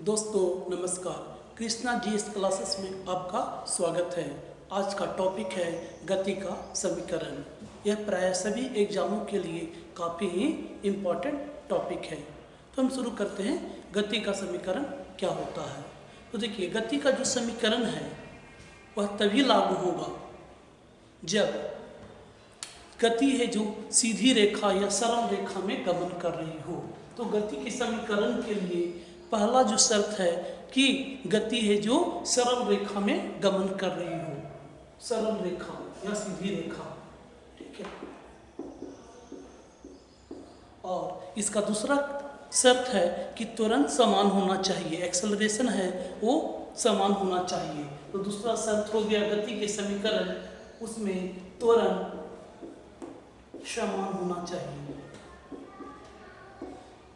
दोस्तों नमस्कार। Krishna GS classes में आपका स्वागत है। आज का टॉपिक है गति का समीकरण। यह प्राय सभी एग्जामों के लिए काफ़ी ही इम्पोर्टेंट टॉपिक है। तो हम शुरू करते हैं, गति का समीकरण क्या होता है। तो देखिए, गति का जो समीकरण है वह तभी लागू होगा जब गति है जो सीधी रेखा या सरल रेखा में गमन कर रही हो। तो गति के समीकरण के लिए पहला जो शर्त है कि गति है जो सरल रेखा में गमन कर रही हो, सरल रेखा या सीधी रेखा, ठीक है। और इसका दूसरा शर्त है कि त्वरण समान होना चाहिए, एक्सेलरेशन है वो समान होना चाहिए। तो दूसरा शर्त हो गया गति के समीकरण, उसमें त्वरण समान होना चाहिए।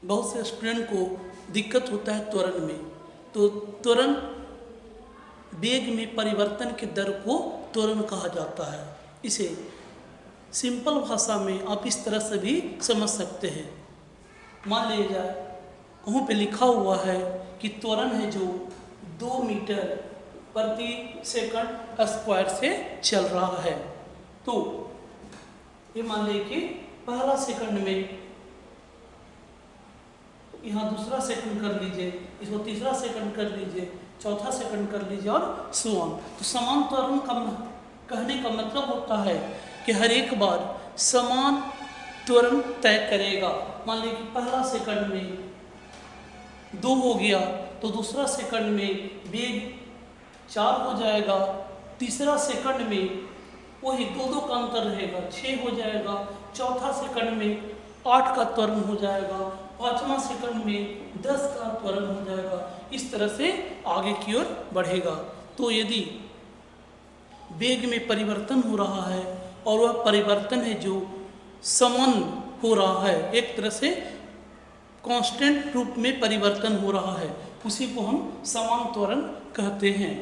बहुत से स्टूडेंट को दिक्कत होता है त्वरण में, तो त्वरण वेग में परिवर्तन के दर को त्वरण कहा जाता है। इसे सिंपल भाषा में आप इस तरह से भी समझ सकते हैं। मान लिया जाए कहीं पे लिखा हुआ है कि त्वरण है जो 2 मीटर प्रति सेकंड स्क्वायर से चल रहा है। तो ये मान लीजिए कि पहला सेकंड में, यहाँ दूसरा सेकंड कर लीजिए, इसको तीसरा सेकंड कर लीजिए, चौथा सेकंड कर लीजिए और सो ऑन। तो समान त्वरण का कहने का मतलब होता है कि हर एक बार समान त्वरण तय करेगा। मान लीजिए कि पहला सेकंड में 2 हो गया तो दूसरा सेकंड में वेग 4 हो जाएगा, तीसरा सेकंड में वही 2 का अंतर रहेगा, 6 हो जाएगा, चौथा सेकंड में 8 का त्वरण हो जाएगा, पांचवा सेकंड में 10 का त्वरण हो जाएगा। इस तरह से आगे की ओर बढ़ेगा। तो यदि वेग में परिवर्तन हो रहा है और वह परिवर्तन है जो समान हो रहा है, एक तरह से कांस्टेंट रूप में परिवर्तन हो रहा है, उसी को हम समान त्वरण कहते हैं।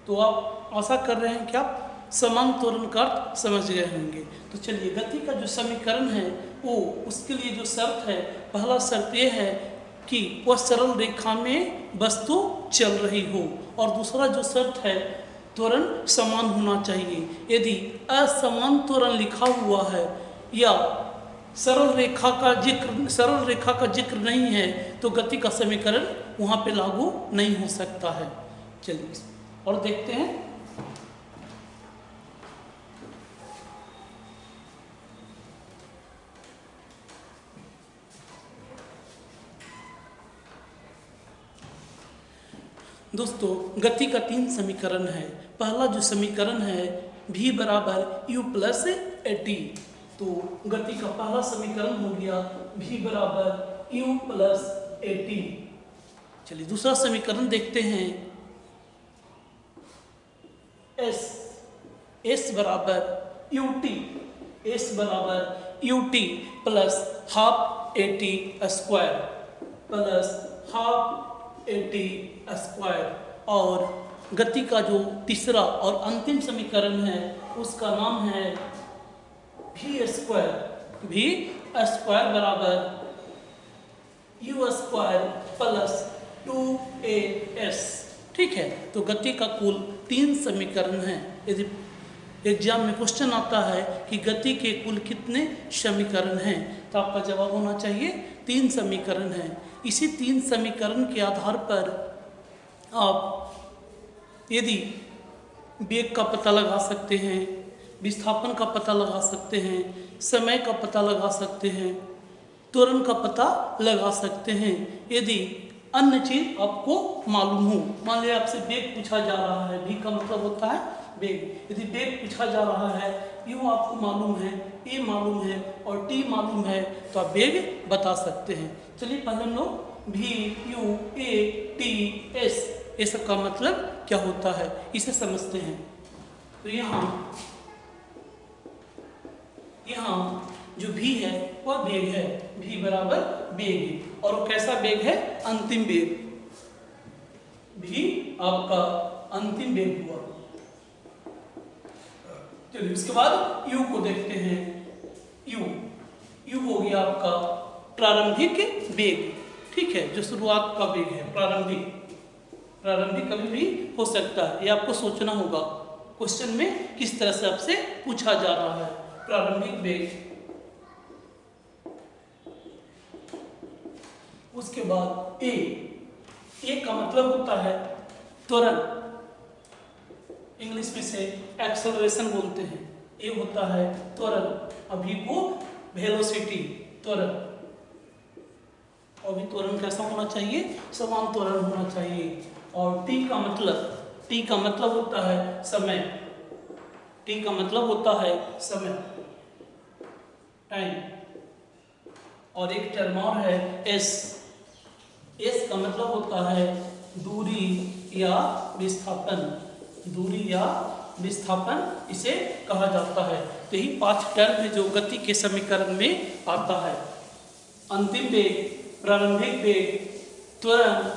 तो आप आशा कर रहे हैं कि आप समान त्वरण का अर्थ समझ गए होंगे। तो चलिए, गति का जो समीकरण है वो, उसके लिए जो शर्त है, पहला शर्त ये है कि वह सरल रेखा में वस्तु चल रही हो, और दूसरा जो शर्त है त्वरण समान होना चाहिए। यदि असमान त्वरण लिखा हुआ है या सरल रेखा का जिक्र नहीं है तो गति का समीकरण वहाँ पे लागू नहीं हो सकता है। चलिए और देखते हैं। दोस्तों, गति का 3 समीकरण है। पहला जो समीकरण है v बराबर u प्लस टी। तो गति का पहला समीकरण हो गया v बराबर u प्लस टी। चलिए दूसरा समीकरण देखते हैं। s बराबर ut plus half eighty square और गति का जो तीसरा और अंतिम समीकरण है उसका नाम है v स्क्वायर बराबर u स्क्वायर प्लस 2as। ठीक है। तो गति का कुल 3 समीकरण हैं। यदि एग्जाम में क्वेश्चन आता है कि गति के कुल कितने समीकरण हैं, तो आपका जवाब होना चाहिए 3 समीकरण हैं। इसी 3 समीकरण के आधार पर आप यदि वेग का पता लगा सकते हैं, विस्थापन का पता लगा सकते हैं, समय का पता लगा सकते हैं, त्वरण का पता लगा सकते हैं। यदि अन्य चीज आपको मालूम हो, मान लिया आपसे वेग पूछा जा रहा है, v का मतलब होता है वेग। यदि वेग पूछा जा रहा है, u आपको मालूम है, a मालूम है और t मालूम है, तो आप वेग बता सकते हैं। चलिए पहले हम लोग v u a t s ये सब का मतलब क्या होता है इसे समझते हैं। तो यहाँ जो v है वह वेग है, v बराबर वेग है। और वो कैसा वेग है? अंतिम वेग। v आपका अंतिम वेग हुआ। चलिए उसके बाद u को देखते हैं। u हो गया आपका प्रारंभिक वेग, ठीक है, जो शुरुआत का वेग है प्रारंभिक। प्रारंभिक कभी भी हो सकता है, ये आपको सोचना होगा क्वेश्चन में किस तरह से आपसे पूछा जा रहा है। प्रारंभिक वेग, उसके बाद ए का मतलब होता है त्वरण, इंग्लिश में से एक्सेलरेशन बोलते हैं। ए होता है त्वरण, अभी को वेलोसिटी, त्वरण। अभी त्वरण कैसा होना चाहिए? समान त्वरण होना चाहिए। और टी का मतलब होता है समय, टी का मतलब होता है समय, टाइम। और एक टर्म और है एस का मतलब होता है दूरी या विस्थापन, दूरी या विस्थापन इसे कहा जाता है। तो यही 5 टर्म है जो गति के समीकरण में आता है। अंतिम वेग, प्रारंभिक वेग, त्वरण,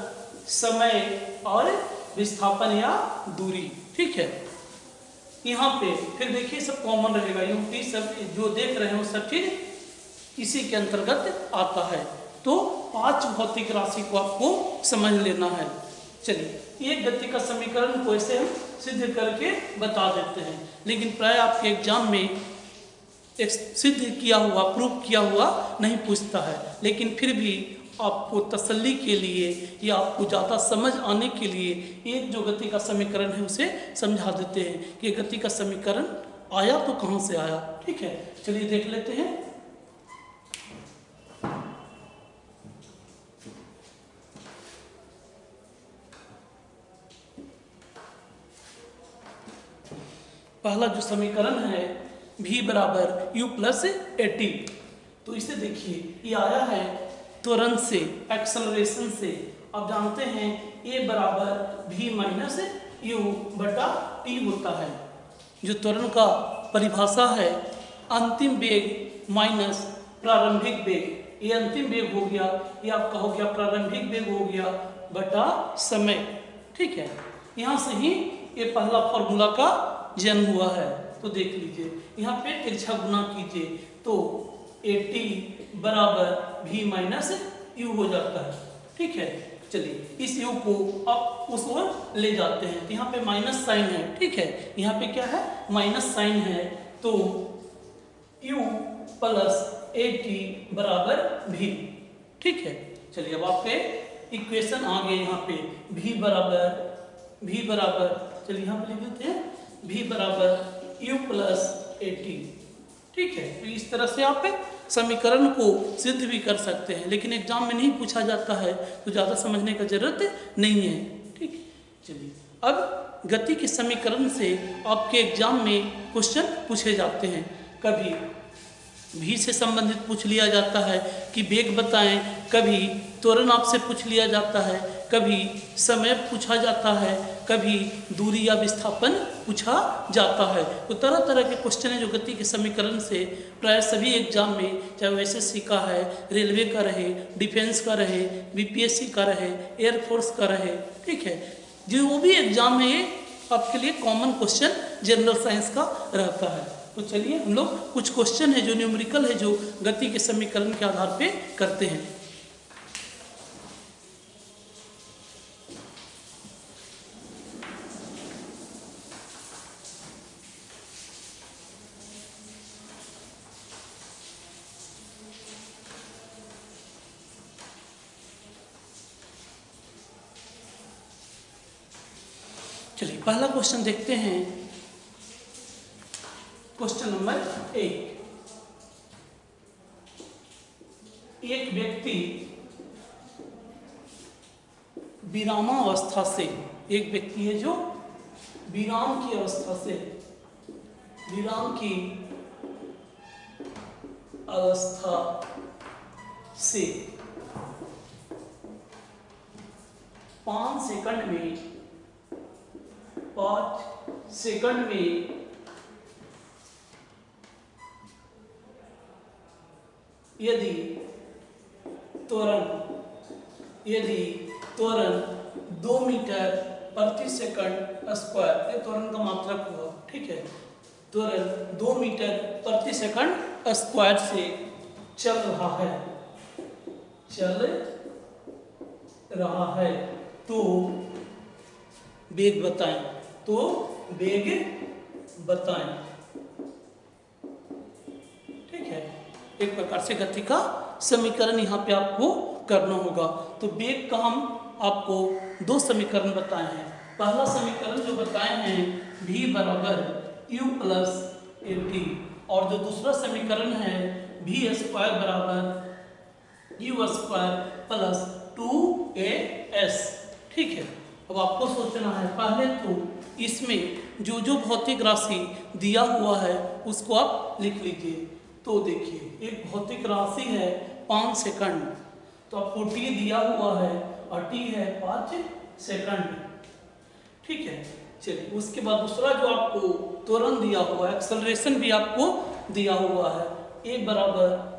समय और विस्थापन या दूरी। ठीक है, यहाँ पे फिर देखिए सब कॉमन रहेगा, यूटी सब जो देख रहे हैं वो सब चीज इसी के अंतर्गत आता है। तो 5 भौतिक राशि को आपको समझ लेना है। चलिए एक गति का समीकरण को ऐसे हम सिद्ध करके बता देते हैं, लेकिन प्राय आपके एग्जाम में एक सिद्ध किया हुआ, प्रूफ किया हुआ नहीं पूछता है, लेकिन फिर भी आपको तसल्ली के लिए या आपको ज़्यादा समझ आने के लिए एक जो गति का समीकरण है उसे समझा देते हैं कि गति का समीकरण आया तो कहाँ से आया। ठीक है, चलिए देख लेते हैं। पहला जो समीकरण है v बराबर u प्लस एटी, तो इसे देखिए ये आया है त्वरण से, एक्सेलरेशन से। आप जानते हैं a बराबर v माइनस यू बटा टी होता है। जो त्वरण का परिभाषा है अंतिम वेग माइनस प्रारंभिक वेग, ये अंतिम वेग हो गया, ये आपका हो गया प्रारंभिक वेग हो गया बटा समय। ठीक है, यहाँ से ही ये पहला फॉर्मूला का जन्म हुआ है। तो देख लीजिए यहाँ पे तिरछा गुना कीजिए तो एटी बराबर v माइनस यू हो जाता है। ठीक है, चलिए इस u को आप उस ओर ले जाते हैं, तो यहाँ पे माइनस साइन है। ठीक है, यहाँ पे क्या है? माइनस साइन है, तो u प्लस एटी बराबर v। ठीक है, चलिए अब आपके इक्वेशन आ गए यहाँ पे v बराबर चलिए यहाँ पे लिख देते हैं v बराबर u प्लस एटी। ठीक है, तो इस तरह से आप समीकरण को सिद्ध भी कर सकते हैं, लेकिन एग्जाम में नहीं पूछा जाता है तो ज़्यादा समझने का जरूरत नहीं है। ठीक, चलिए अब गति के समीकरण से आपके एग्जाम में क्वेश्चन पूछे जाते हैं। कभी भी से संबंधित पूछ लिया जाता है कि वेग बताएं, कभी त्वरण आपसे पूछ लिया जाता है, कभी समय पूछा जाता है, कभी दूरी या विस्थापन पूछा जाता है। तो तरह तरह के क्वेश्चन है जो गति के समीकरण से प्राय सभी एग्जाम में, चाहे वो एसएससी का है, रेलवे का रहे, डिफेंस का रहे, बीपीएससी का रहे, एयरफोर्स का रहे। ठीक है, जो भी एग्जाम में ये आपके लिए कॉमन क्वेश्चन जनरल साइंस का रहता है। तो चलिए हम लोग कुछ क्वेश्चन है जो न्यूमेरिकल है जो गति के समीकरण के आधार पे करते हैं। चलिए पहला क्वेश्चन देखते हैं। क्वेश्चन नंबर 1, एक व्यक्ति विरामावस्था से, एक व्यक्ति है जो विराम की अवस्था से, विराम की अवस्था से 5 सेकंड में यदि त्वरण 2 मीटर प्रति सेकंड स्क्वायर, ये त्वरण का मात्रक हुआ। ठीक है, त्वरण 2 मीटर प्रति सेकंड स्क्वायर से चल रहा है, तो वेग बताएं, तो वेग बताएं। ठीक है, एक प्रकार से गति का समीकरण यहाँ पे आपको करना होगा। तो वेग का हम आपको दो समीकरण बताए हैं। पहला समीकरण जो बताए हैं v बराबर u प्लस ए टी, और जो दूसरा समीकरण है v स्क्वायर बराबर u स्क्वायर प्लस 2as। ठीक है, अब आपको सोचना है, पहले तो इसमें जो जो भौतिक राशि दिया हुआ है उसको आप लिख लीजिए। तो देखिए, एक भौतिक राशि है 5 सेकंड, तो आपको t दिया हुआ है और t है 5 सेकंड। ठीक है, चलिए उसके बाद दूसरा जो आपको त्वरण दिया हुआ है, एक्सेलरेशन भी आपको दिया हुआ है, a बराबर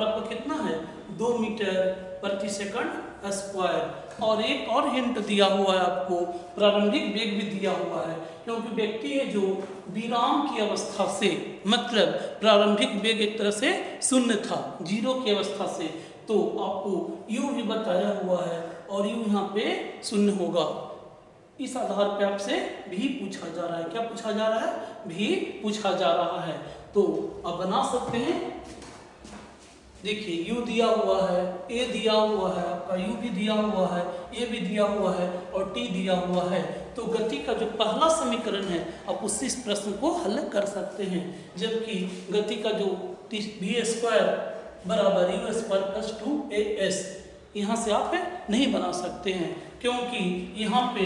आपको कितना है 2 मीटर प्रति सेकंड स्क्वायर। और एक और हिंट दिया हुआ है आपको, प्रारंभिक वेग भी दिया हुआ है, क्योंकि व्यक्ति है जो विराम की अवस्था से, मतलब प्रारंभिक वेग एक तरह से शून्य था, जीरो की अवस्था से, तो आपको u भी बताया हुआ है और u यहाँ पे शून्य होगा। इस आधार पे आपसे भी पूछा जा रहा है, क्या पूछा जा रहा है, भी पूछा जा रहा है। तो आप बना सकते हैं। देखिए, u दिया हुआ है, a दिया हुआ है, आपका u भी दिया हुआ है, a भी दिया हुआ है और t दिया हुआ है। तो गति का जो पहला समीकरण है आप उससे इस प्रश्न को हल कर सकते हैं, जबकि गति का जो v स्क्वायर बराबर u स्क्वायर प्लस 2as यहाँ से आप नहीं बना सकते हैं, क्योंकि यहाँ पे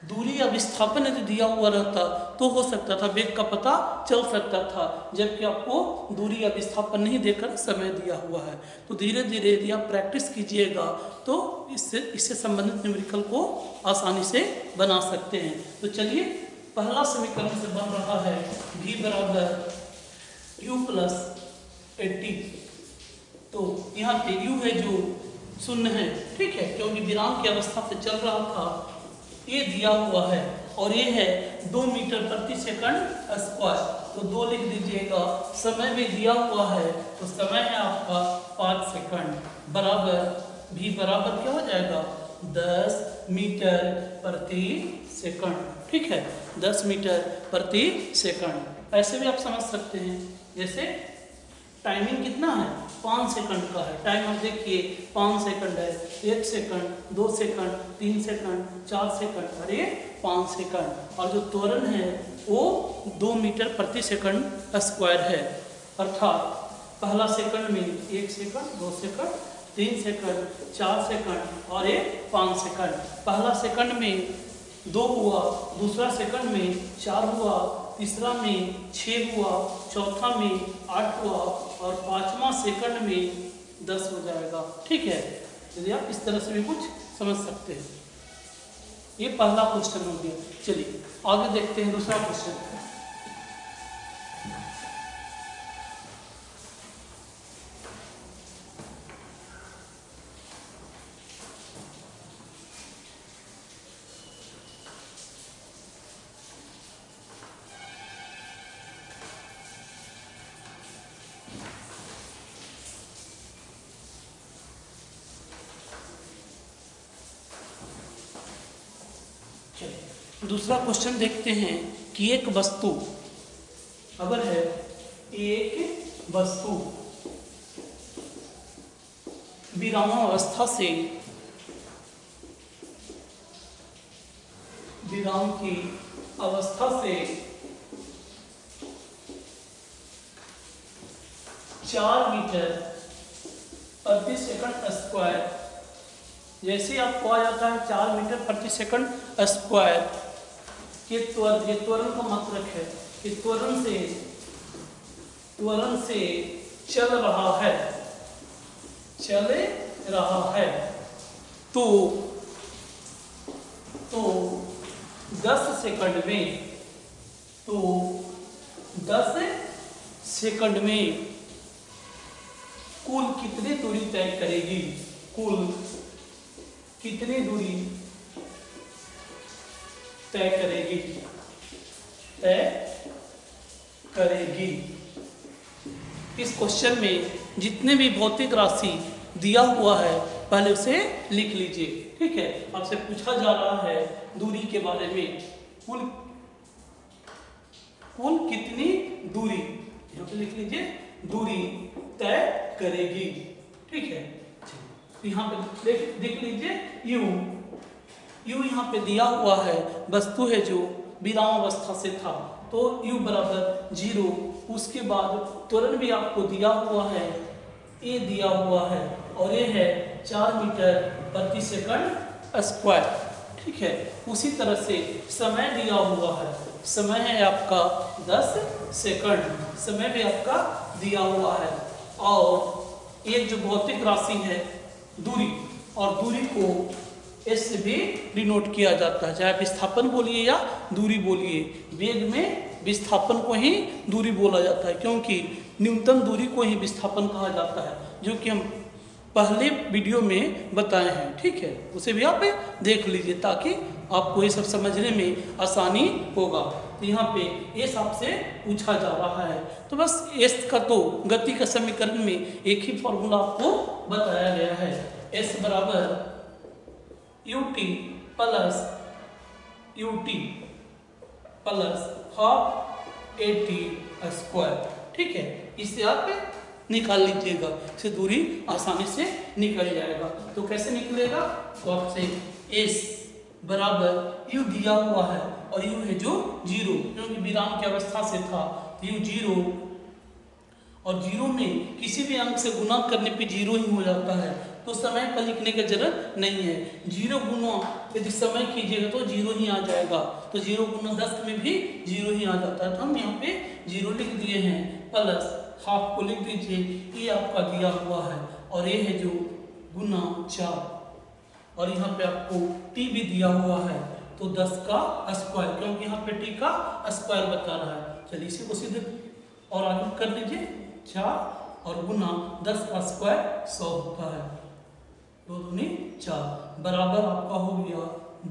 दूरी या विस्थापन यदि दिया हुआ रहता तो हो सकता था वेग का पता चल सकता था, जबकि आपको दूरी या विस्थापन नहीं देकर समय दिया हुआ है। तो धीरे धीरे यदि आप प्रैक्टिस कीजिएगा तो इससे संबंधित न्यूमेरिकल को आसानी से बना सकते हैं। तो चलिए, पहला समीकरण से बन रहा है v बराबर u प्लस 80। तो यहाँ पे u है जो शून्य है, ठीक है, क्योंकि विराम की अवस्था से चल रहा था। ये दिया हुआ है और ये है 2 मीटर प्रति सेकंड स्क्वायर, तो 2 लिख दीजिएगा। समय भी दिया हुआ है, तो समय है आपका 5 सेकंड, बराबर v बराबर क्या हो जाएगा 10 मीटर प्रति सेकंड। ठीक है, 10 मीटर प्रति सेकंड। ऐसे भी आप समझ सकते हैं, जैसे टाइमिंग कितना है 5 सेकंड का है, टाइम आप देखिए 5 सेकंड है, 1 सेकंड, 2 सेकंड, 3 सेकंड, 4 सेकंड और ये 5 सेकंड। और जो त्वरण है वो 2 मीटर प्रति सेकंड स्क्वायर है, अर्थात पहला सेकंड में 1 सेकंड, 2 सेकंड, 3 सेकंड, 4 सेकंड और ये 5 सेकंड। पहला सेकंड में 2 हुआ, दूसरा सेकंड में 4 हुआ, तीसरा में 6 हुआ, चौथा में 8 हुआ और 5वां सेकंड में 10 हो जाएगा। ठीक है, यदि आप इस तरह से भी कुछ समझ सकते हैं। ये पहला क्वेश्चन हो गया। चलिए आगे देखते हैं दूसरा क्वेश्चन। दूसरा क्वेश्चन देखते हैं कि एक वस्तु, अगर है एक वस्तु विरामावस्था से विराम की अवस्था से 4 मीटर प्रति सेकंड स्क्वायर, जैसे आपको आ जाता है 4 मीटर प्रति सेकंड स्क्वायर के त्वरण का मात्रक है कि त्वरण से चल रहा है तो 10 सेकंड में कुल कितनी दूरी तय करेगी, कुल कितनी दूरी तय करेगी। इस क्वेश्चन में जितने भी भौतिक राशि दिया हुआ है पहले उसे लिख लीजिए। ठीक है, आपसे पूछा जा रहा है दूरी के बारे में, कुल कितनी दूरी, यहाँ पे लिख लीजिए, दूरी तय करेगी। ठीक है, यहाँ पे देख लीजिए, यू यहाँ पे दिया हुआ है, वस्तु है जो विराम अवस्था से था, तो u बराबर 0, उसके बाद त्वरण भी आपको दिया हुआ है, a दिया हुआ है, और ये है 4 मीटर प्रति सेकंड स्क्वायर। ठीक है, उसी तरह से समय दिया हुआ है, समय है आपका 10 सेकंड, समय भी आपका दिया हुआ है, और एक जो भौतिक राशि है दूरी, और दूरी को एस से भी डिनोट किया जाता है, चाहे विस्थापन बोलिए या दूरी बोलिए। वेग में विस्थापन को ही दूरी बोला जाता है, क्योंकि न्यूनतम दूरी को ही विस्थापन कहा जाता है, जो कि हम पहले वीडियो में बताए हैं। ठीक है, उसे भी आप देख लीजिए ताकि आपको ये सब समझने में आसानी होगा। तो यहाँ पे एस आपसे पूछा जा रहा है, तो बस एस का तो गति का समीकरण में एक ही फॉर्मूला आपको बताया गया है, एस बराबर ut plus half at square. ठीक है, इससे आप निकाल लीजिएगा, इससे दूरी आसानी से निकल जाएगा। तो कैसे निकलेगा, तो आपसे s बराबर u दिया हुआ है, और u है जो 0, क्योंकि विराम की अवस्था से था, u 0, और 0 में किसी भी अंक से गुणा करने पे 0 ही हो जाता है, तो समय पर लिखने की जरूरत नहीं है। 0 गुना यदि समय कीजिएगा तो 0 ही आ जाएगा, तो 0 गुना 10 में भी 0 ही आ जाता है, तो हम यहाँ पे 0 लिख दिए हैं, प्लस हाफ को लिख दीजिए, ये आपका दिया हुआ है, और ये है जो गुना 4, और यहाँ पे आपको t भी दिया हुआ है, तो 10 का स्क्वायर, क्योंकि यहाँ पे t का स्क्वायर बता रहा है। चलिए इसी को सीधे और आगे कर लीजिए, 4 और गुना 10 का स्क्वायर 100 होता है, 2 दूनी 4, बराबर आपका हो गया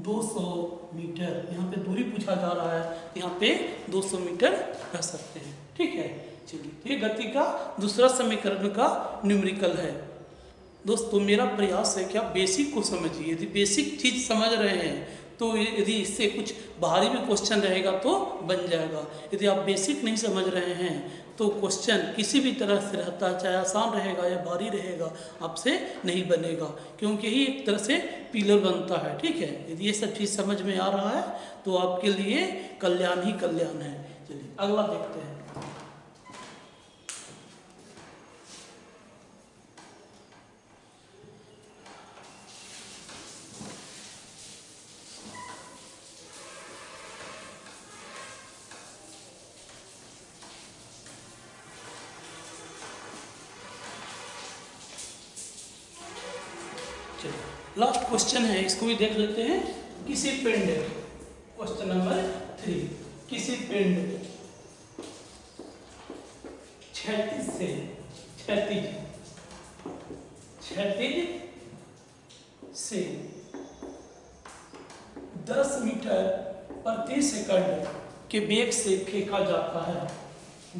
200 मीटर। यहाँ पे दूरी पूछा जा रहा है, तो यहाँ पे 200 मीटर कह सकते हैं। ठीक है, चलिए, तो ये गति का दूसरा समीकरण का न्यूमेरिकल है। दोस्तों, मेरा प्रयास है कि आप बेसिक को समझिए, यदि बेसिक चीज़ समझ रहे हैं तो यदि इससे कुछ बाहरी भी क्वेश्चन रहेगा तो बन जाएगा। यदि आप बेसिक नहीं समझ रहे हैं तो क्वेश्चन किसी भी तरह से रहता है, चाहे आसान रहेगा या भारी रहेगा, आपसे नहीं बनेगा, क्योंकि यही एक तरह से पिलर बनता है। ठीक है, यदि ये सब चीज़ समझ में आ रहा है तो आपके लिए कल्याण ही कल्याण है। चलिए अगला देखते हैं। लास्ट क्वेश्चन है, इसको भी देख लेते हैं। किसी पिंड, क्वेश्चन नंबर 3, किसी पिंड क्षैतिज से 10 मीटर प्रति सेकंड के वेग से फेंका जाता है,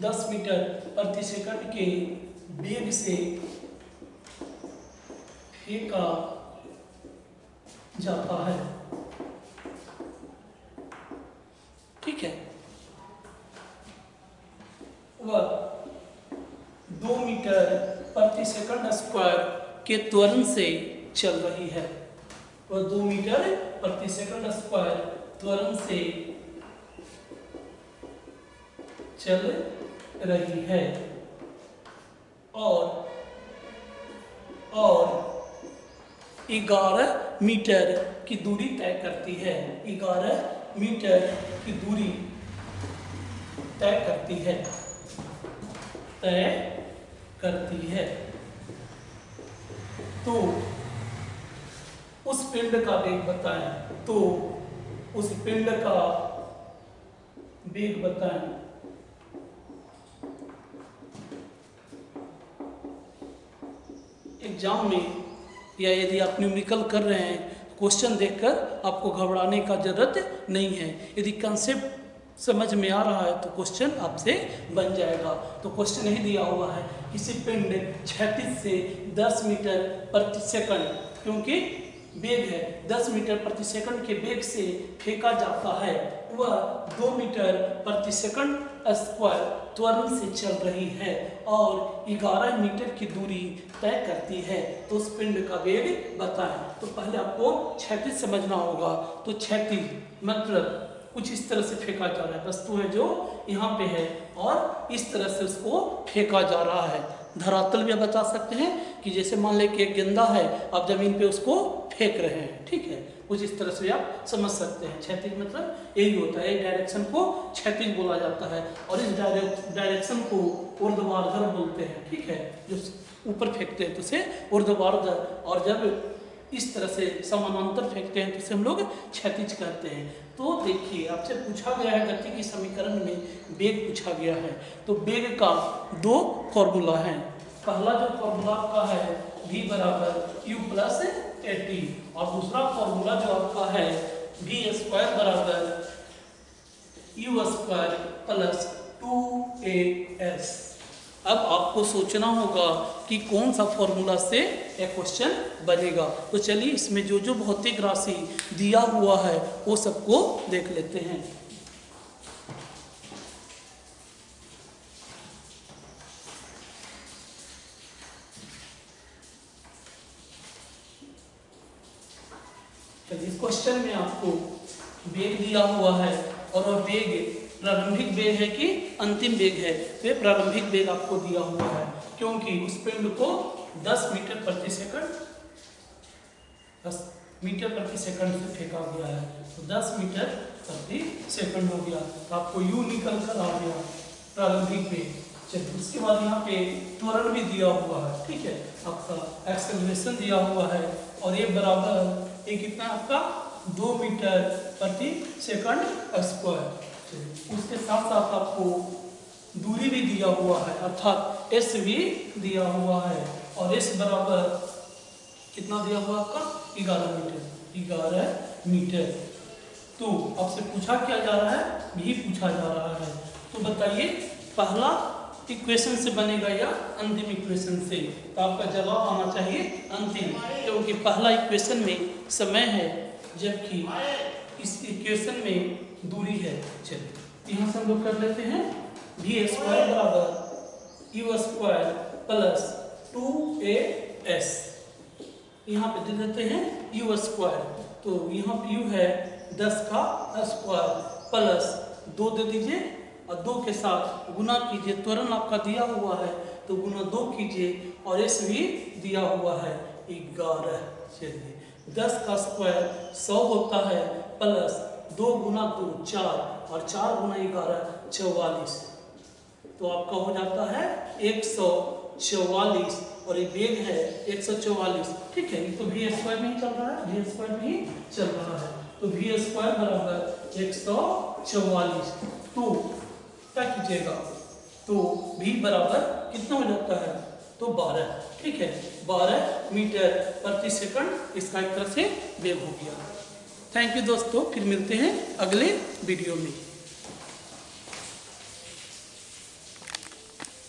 10 मीटर प्रति सेकंड के वेग से फेंका जाता है। ठीक है, वह 2 मीटर प्रति सेकंड स्क्वायर के त्वरण से चल रही है, वह 2 मीटर प्रति सेकंड स्क्वायर त्वरण से चल रही है, और 11 मीटर की दूरी तय करती है, 11 मीटर की दूरी तय करती है। तो उस पिंड का वेग बताएं, तो उस पिंड का वेग बताएं। एग्जाम में या यदि आप न्यूमेरिकल कर रहे हैं, क्वेश्चन देखकर आपको घबराने का जरूरत नहीं है। यदि कंसेप्ट समझ में आ रहा है तो क्वेश्चन आपसे बन जाएगा। तो क्वेश्चन नहीं दिया हुआ है, किसी पिंड क्षैतिज से 10 मीटर प्रति सेकंड, क्योंकि वेग है 10 मीटर प्रति सेकंड के वेग से फेंका जाता है, वह 2 मीटर प्रति सेकंड स्क्वायर त्वरण से चल रही है और 11 मीटर की दूरी तय करती है, तो उस पिंड का वेग बताएं। तो पहले आपको क्षैतिज समझना होगा। तो क्षैतिज मतलब कुछ इस तरह से फेंका जा रहा है, वस्तु है जो यहाँ पे है और इस तरह से उसको फेंका जा रहा है। धरातल भी आप बता सकते हैं कि जैसे मान लें कि एक गेंदा है, आप जमीन पे उसको फेंक रहे हैं, ठीक है, कुछ इस तरह से आप समझ सकते हैं। क्षैतिज मतलब यही होता है, एक डायरेक्शन को क्षैतिज बोला जाता है और इस डायरेक्शन को ऊर्ध्वाधर बोलते हैं, ठीक है, जो ऊपर फेंकते हैं तो उसे ऊर्ध्वाधर, और जब इस तरह से समानांतर फेंकते हैं तो उसे हम लोग क्षैतिज कहते हैं। तो देखिए आपसे पूछा गया है गति की समीकरण में वेग पूछा गया है, तो वेग का 2 फॉर्मूला है। पहला जो फॉर्मूला आपका है v बराबर u प्लस at, और दूसरा फॉर्मूला जो आपका है v स्क्वायर बराबर u स्क्वायर प्लस 2as। अब आपको सोचना होगा कि कौन सा फॉर्मूला से एक क्वेश्चन बनेगा। तो चलिए इसमें जो जो भौतिक राशि दिया हुआ है वो सबको देख लेते हैं। इस क्वेश्चन में आपको वेग दिया हुआ है और वह वेग प्रारंभिक वेग है कि अंतिम वेग है, तो प्रारंभिक वेग आपको दिया हुआ है, क्योंकि उस पिंड को 10 मीटर प्रति सेकंड से फेंका गया है, तो 10 मीटर प्रति सेकंड हो गया, तो आपको u निकल कर आ गया प्रारंभिक वेग। चलिए उसके बाद यहाँ पे त्वरण भी दिया हुआ है, ठीक है, आपका एक्सेलरेशन दिया हुआ है और ये बराबर ये कितना आपका 2 मीटर प्रति सेकंड स्क्वायर। उसके साथ साथ आपको दूरी भी दिया हुआ है, अर्थात s भी दिया हुआ है, और s बराबर कितना दिया हुआ आपका 11 मीटर। तो आपसे पूछा क्या जा रहा है, भी पूछा जा रहा है। तो बताइए पहला इक्वेशन से बनेगा या अंतिम इक्वेशन से? तो आपका जवाब आना चाहिए अंतिम, क्योंकि पहला इक्वेशन में समय है जबकि इस इक्वेशन में दूरी है। चलिए यहाँ से हम लोग कर लेते हैं v स्क्वायर बराबर u स्क्वायर प्लस 2as, यहाँ पे दे देते हैं u स्क्वायर, तो यहाँ पे u है 10 का स्क्वायर प्लस 2 दे दीजिए और 2 के साथ गुना कीजिए, त्वरण आपका दिया हुआ है तो गुना 2 कीजिए और s भी दिया हुआ है 11। चलिए 10 का स्क्वायर 100 होता है प्लस 2 गुना 2 4 और 4 गुना 11 44, तो आपका हो जाता है 144 और ये वेग है 144, ठीक है, ये तो v स्क्वायर में ही चल रहा है, v स्क्वायर में ही चल रहा है, तो v स्क्वायर बराबर 144। तो क्या कीजिएगा, तो v बराबर कितना हो जाता है, तो 12, ठीक है, 12 मीटर प्रति सेकंड इसका एक तरह से वेग हो गया। थैंक यू दोस्तों, फिर मिलते हैं अगले वीडियो में।